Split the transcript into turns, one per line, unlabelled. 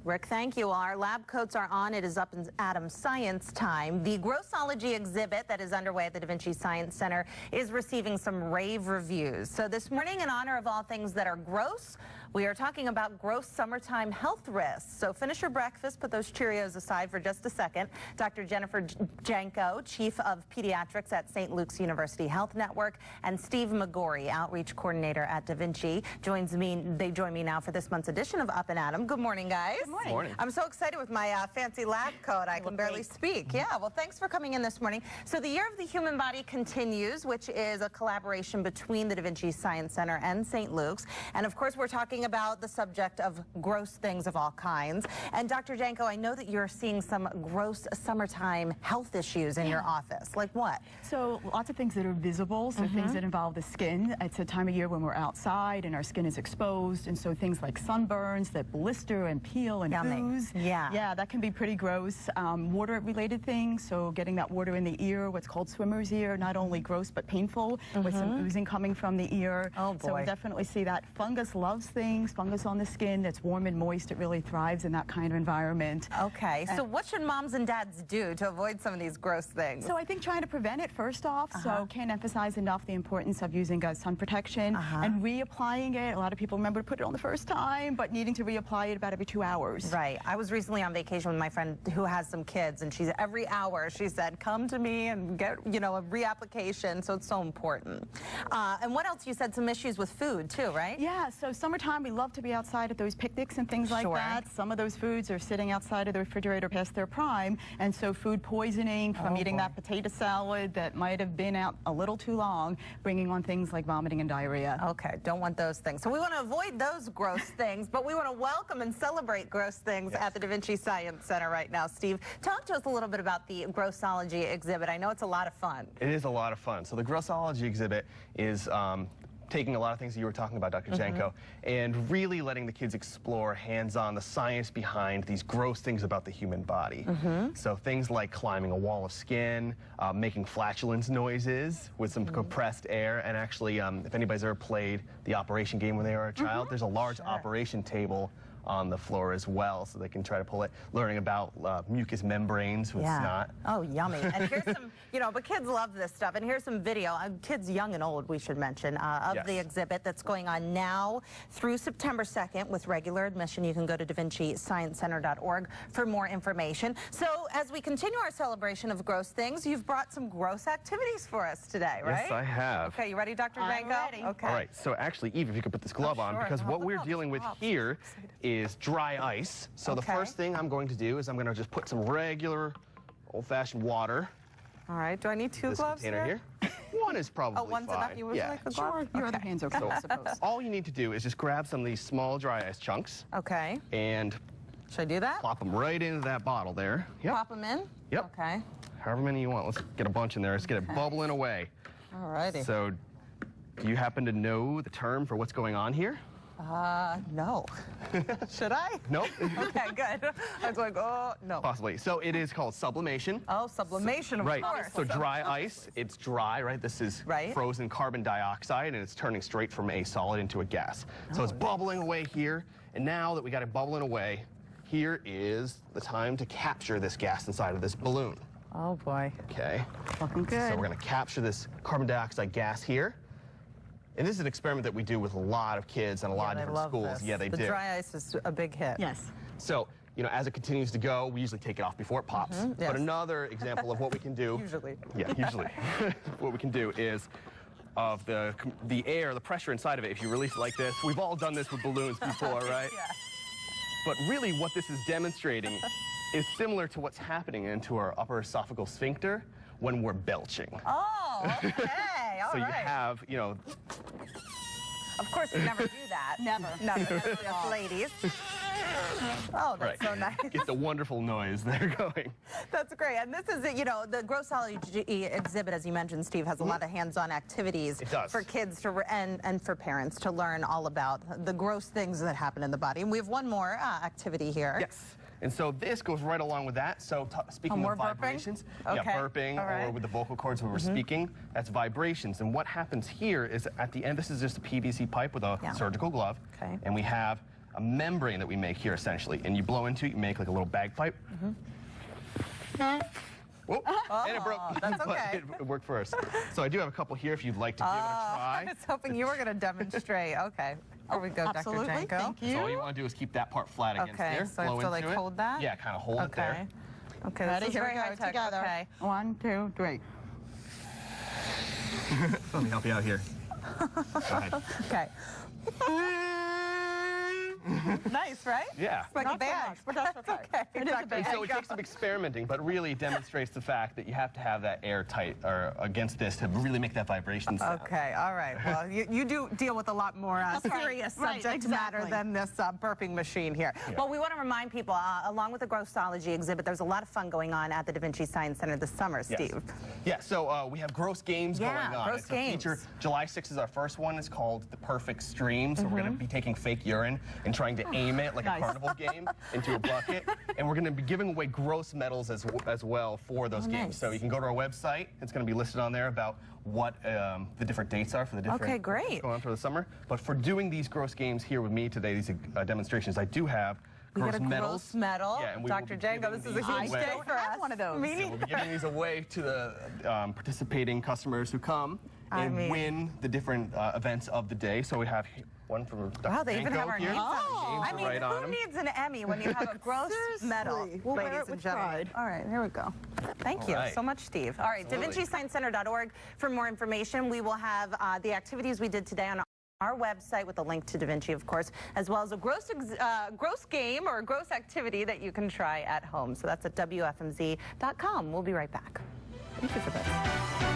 Rick, thank you. Our lab coats are on. It is up in Adam Science time. The Grossology exhibit that is underway at the Da Vinci Science Center is receiving some rave reviews. So this morning, in honor of all things that are gross, we are talking about gross summertime health risks. So finish your breakfast, put those Cheerios aside for just a second. Dr. Jennifer Janco, Chief of Pediatrics at St. Luke's University Health Network, and Steve McGorry, Outreach Coordinator at Da Vinci, join me now for this month's edition of Up and Adam. Good morning, guys.
Good morning. Morning.
I'm so excited with my fancy lab coat. I can barely speak. Yeah, well, thanks for coming in this morning. So the Year of the Human Body continues, which is a collaboration between the Da Vinci Science Center and St. Luke's. And of course, we're talking about the subject of gross things of all kinds. And Dr. Janco, I know that you're seeing some gross summertime health issues in your office. Like what?
So lots of things that are visible, so things that involve the skin. It's a time of year when we're outside and our skin is exposed, and so things like sunburns that blister and peel and ooze. Yeah, that can be pretty gross. Water-related things, so getting that water in the ear, what's called swimmer's ear, not only gross but painful, with some oozing coming from the ear.
Oh boy.
So we definitely see that. Fungus loves things, fungus on the skin that's warm and moist. It really thrives in that kind of environment.
Okay, so what should moms and dads do to avoid some of these gross things?
So I think trying to prevent it first off, so can't emphasize enough the importance of using sun protection and reapplying it. A lot of people remember to put it on the first time, but needing to reapply it about every 2 hours.
Right. I was recently on vacation with my friend who has some kids, and she's every hour she said, come to me and get, a reapplication. So it's so important. And what else? You said some issues with food too, right?
Yeah, so summertime we love to be outside at those picnics and things like that. Some of those foods are sitting outside of the refrigerator past their prime, and so food poisoning from eating that potato salad that might have been out a little too long, bringing on things like vomiting and diarrhea.
Okay, don't want those things. So we want to avoid those gross things, but we want to welcome and celebrate gross things at the Da Vinci Science Center right now. Steve, talk to us a little bit about the Grossology exhibit. I know it's a lot of fun.
It is a lot of fun. So the Grossology exhibit is taking a lot of things that you were talking about, Dr. Janco, and really letting the kids explore hands-on the science behind these gross things about the human body. So things like climbing a wall of skin, making flatulence noises with some compressed air, and actually, if anybody's ever played the operation game when they were a child, there's a large operation table on the floor as well, so they can try to pull it, learning about mucous membranes with snot.
Oh, yummy. And here's some, but kids love this stuff. And here's some video, kids young and old, we should mention, of the exhibit that's going on now through September 2nd with regular admission. You can go to davincisciencecenter.org for more information. So as we continue our celebration of gross things, you've brought some gross activities for us today, right?
Yes, I have.
Okay, you ready, Dr. Janco?
Ready.
Okay.
All right, so actually, Eve, if you could put this glove on, because what we're dealing with here is dry ice. So the first thing I'm going to do is I'm going to just put some regular old-fashioned water.
All right, do I need two gloves
here? One is probably
one's
fine.
enough? You would like a glove?
Your other hand's okay, I suppose.
All you need to do is just grab some of these small dry ice chunks.
Okay.
And
should I do that?
plop them right into that bottle there.
Pop them in?
Yep.
Okay.
However many you want. Let's get a bunch in there. Let's get it bubbling away.
All righty.
So, do you happen to know the term for what's going on here?
No. Should I?
Nope.
Okay, good. I was like, oh, no.
Possibly. So it is called sublimation.
Oh, sublimation, of course.
So dry ice, it's dry, right? This is frozen carbon dioxide, and it's turning straight from a solid into a gas. So it's bubbling away here, and now that we got it bubbling away, here is the time to capture this gas inside of this balloon.
Oh, boy.
Okay.
Looking good.
So we're going to capture this carbon dioxide gas here. And this is an experiment that we do with a lot of kids and a lot of different schools. Yeah, they do.
The dry ice is a big hit.
Yes.
So, as it continues to go, we usually take it off before it pops. But another example of what we can do.
Usually.
Yeah, usually. What we can do is of the air, the pressure inside of it, if you release it like this. We've all done this with balloons before, right?
Yeah.
But really what this is demonstrating is similar to what's happening into our upper esophageal sphincter when we're belching.
Oh, okay. All
so
right.
you have,
Of course, we never do that. Never. Never. Yes, ladies. Oh, that's so nice.
It's a wonderful noise they're going.
That's great. And this is, the Grossology exhibit, as you mentioned, Steve, has a lot of hands-on activities for kids and for parents to learn all about the gross things that happen in the body. And we have one more activity here.
Yes. And so this goes right along with that. So speaking of vibrations, burping, or with the vocal cords when we're speaking, that's vibrations. And what happens here is at the end, this is just a PVC pipe with a surgical glove, and we have a membrane that we make here, essentially. And you blow into it, you make like a little bagpipe. Whoop, and it broke.
That's okay.
It worked for us. So I do have a couple here if you'd like to give it a try.
I was hoping you were going to demonstrate. Okay. Here we go,
Absolutely.
Dr. Janco.
Thank you.
So all you want to do is keep that part flat against there.
Okay, so I have to like hold that?
Yeah, kind of hold it there.
Okay,
Ready?
this is
Here
very
we go,
high tech.
together.
Okay.
1, 2, 3.
Let me help you out here. Go ahead.
Okay. Nice, right?
Yeah.
It's like a bag.
But that's okay.
It is a bag.
So it takes some experimenting, but really demonstrates the fact that you have to have that air tight or against this to really make that vibration sound.
Okay, all right. Well, you do deal with a lot more serious subject matter than this burping machine here. Yeah. Well, we want to remind people, along with the Grossology exhibit, there's a lot of fun going on at the Da Vinci Science Center this summer, Steve.
Yeah, so we have gross games going on.
Gross games.
Feature. July 6th is our first one. It's called The Perfect Stream. So we're going to be taking fake urine and trying to aim it like a carnival game into a bucket. And we're going to be giving away gross medals as well for those games. So you can go to our website. It's going to be listed on there about what the different dates are for the different going on for the summer. But for doing these gross games here with me today, these demonstrations, I do have gross medals.
Gross medal.
Yeah, and
Dr. Janco, this is a huge day for us.
One of those.
Me
So we'll be giving these away to the participating customers who come and win the different events of the day. So we have one from Dr.
Wow, they even have
Janco
our
here.
names on it. I mean, who needs an Emmy when you have a gross medal,
We'll wear
ladies
it
and
with
gentlemen?
pride.
All right, here we go. Thank you so much, Steve. All right, DaVinciScienceCenter.org for more information. We will have the activities we did today on our website with a link to Da Vinci, of course, as well as a gross game or a gross activity that you can try at home. So that's at WFMZ.com. We'll be right back. Thank you for this.